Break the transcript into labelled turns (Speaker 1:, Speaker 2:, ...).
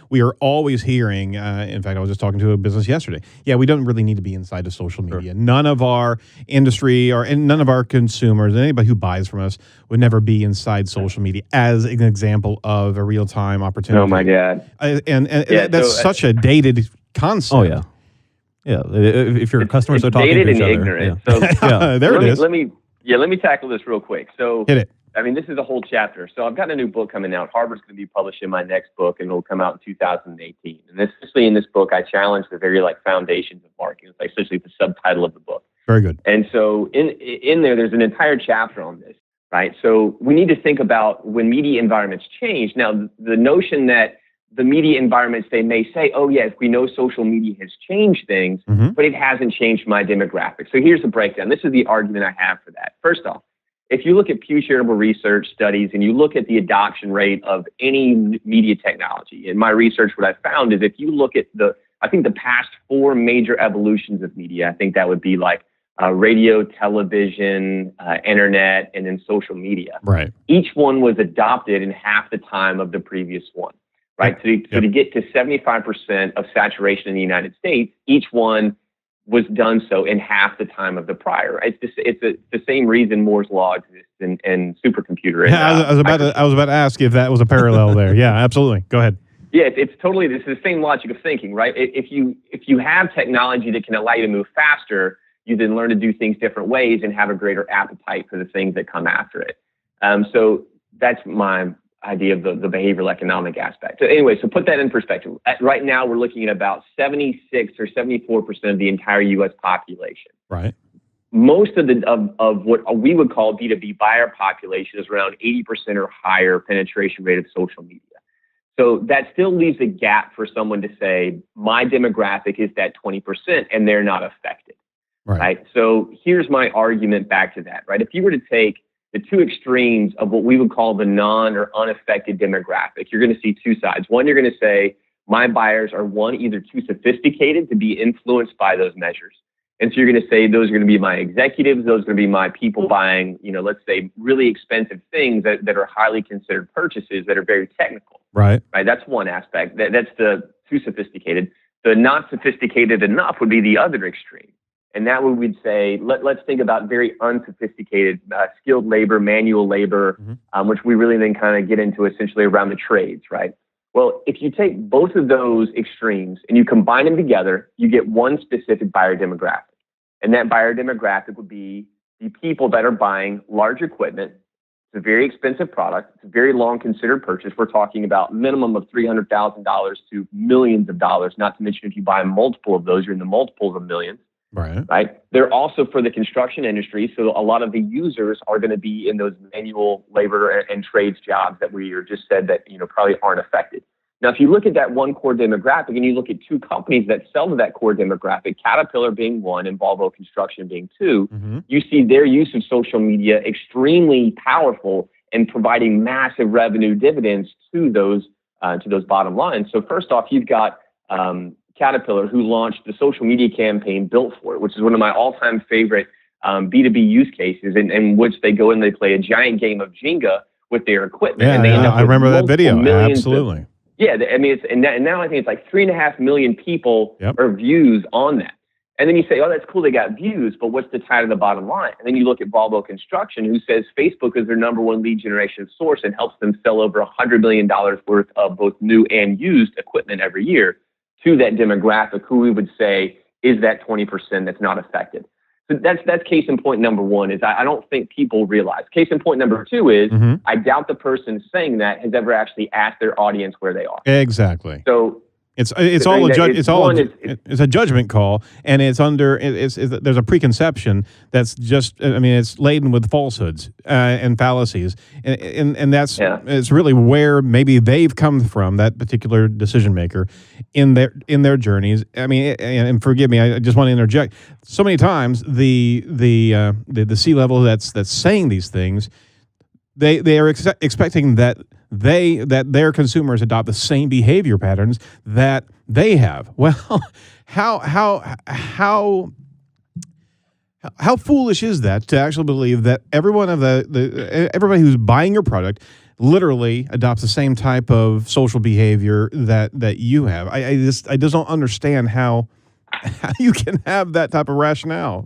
Speaker 1: We are always hearing, in fact, I was just talking to a business yesterday. Yeah, we don't really need to be inside of social media.
Speaker 2: Sure.
Speaker 1: None of our industry and none of our consumers, anybody who buys from us, would never be inside social media as an example of a real-time opportunity.
Speaker 3: Oh my God.
Speaker 1: And
Speaker 3: Yeah,
Speaker 1: that's
Speaker 3: so,
Speaker 1: such a dated concept.
Speaker 2: Oh, yeah. Yeah, if your customers are talking
Speaker 3: dated
Speaker 2: to each
Speaker 3: and
Speaker 2: other.
Speaker 3: ignorant.
Speaker 2: Yeah.
Speaker 3: So
Speaker 2: Yeah.
Speaker 1: There it is.
Speaker 3: Let me tackle this real quick. So
Speaker 1: Hit it.
Speaker 3: I mean, this is a whole chapter. So I've got a new book coming out. Harvard's going to be publishing my next book, and it'll come out in 2018. And especially in this book, I challenge the very foundations of marketing. It's essentially the subtitle of the book.
Speaker 1: Very good.
Speaker 3: And so in there's an entire chapter on this, right? So we need to think about when media environments change. Now, the notion that the media environments, they may say, oh, yes, we know social media has changed things, but it hasn't changed my demographic. So here's the breakdown. This is the argument I have for that. First off, if you look at Pew Charitable Research studies and you look at the adoption rate of any media technology, in my research, what I found is if you look at the past 4 major evolutions of media, I think that would be radio, television, internet, and then social media.
Speaker 1: Right.
Speaker 3: Each one was adopted in half the time of the previous one. Right. So to get to 75% of saturation in the United States, each one was done so in half the time of the prior. It's the same reason Moore's law exists in supercomputer. And,
Speaker 1: I was about to ask if that was a parallel there. Yeah, absolutely. Go ahead.
Speaker 3: Yeah, it's totally this is the same logic of thinking, right? If you have technology that can allow you to move faster, you then learn to do things different ways and have a greater appetite for the things that come after it. So that's my idea of the behavioral economic aspect. So anyway, so put that in perspective. Right now, we're looking at about 76 or 74% of the entire U.S. population.
Speaker 1: Right.
Speaker 3: Most of what we would call B2B buyer population is around 80% or higher penetration rate of social media. So that still leaves a gap for someone to say, my demographic is that 20% and they're not affected. Right. So here's my argument back to that. Right. If you were to take the two extremes of what we would call the non or unaffected demographic, you're going to see two sides. One, you're going to say my buyers are either too sophisticated to be influenced by those measures. And so you're going to say those are going to be my executives. Those are going to be my people buying, let's say really expensive things that are highly considered purchases that are very technical.
Speaker 1: Right.
Speaker 3: Right. That's one aspect. That's the too sophisticated. The not sophisticated enough would be the other extreme. And that would we'd say, let's think about very unsophisticated, skilled labor, manual labor, which we really then kind of get into essentially around the trades, right? Well, if you take both of those extremes and you combine them together, you get one specific buyer demographic. And that buyer demographic would be the people that are buying large equipment. It's a very expensive product. It's a very long considered purchase. We're talking about minimum of $300,000 to millions of dollars, not to mention if you buy multiple of those, you're in the multiples of millions. Right. They're also for the construction industry. So a lot of the users are going to be in those manual labor and trades jobs that we just said that, probably aren't affected. Now, if you look at that one core demographic and you look at two companies that sell to that core demographic, Caterpillar being one and Volvo Construction being two, you see their use of social media extremely powerful in providing massive revenue dividends to those bottom lines. So first off, you've got Caterpillar, who launched the social media campaign Built For It, which is one of my all-time favorite B2B use cases, in which they go and they play a giant game of Jenga with their equipment.
Speaker 1: Yeah,
Speaker 3: and they end up
Speaker 1: I remember that video. Absolutely.
Speaker 3: And now I think it's 3.5 million people or views on that. And then you say, oh, that's cool, they got views, but what's the tie to the bottom line? And then you look at Volvo Construction, who says Facebook is their number one lead generation source and helps them sell over $100 million worth of both new and used equipment every year to that demographic, who we would say is that 20% that's not affected. So that's case in point number one, is I don't think people realize. Case in point number two is I doubt the person saying that has ever actually asked their audience where they are.
Speaker 1: Exactly.
Speaker 3: So
Speaker 1: it's a judgment call, and there's a preconception that's just, it's laden with falsehoods and fallacies, and that's it's really where maybe they've come from, that particular decision maker in their journeys. And forgive me, I just want to interject. So many times the C-level that's saying these things, they are expecting that their consumers adopt the same behavior patterns that they have. Well, how foolish is that to actually believe that everyone everybody who's buying your product literally adopts the same type of social behavior that you have. I just don't understand how you can have that type of rationale.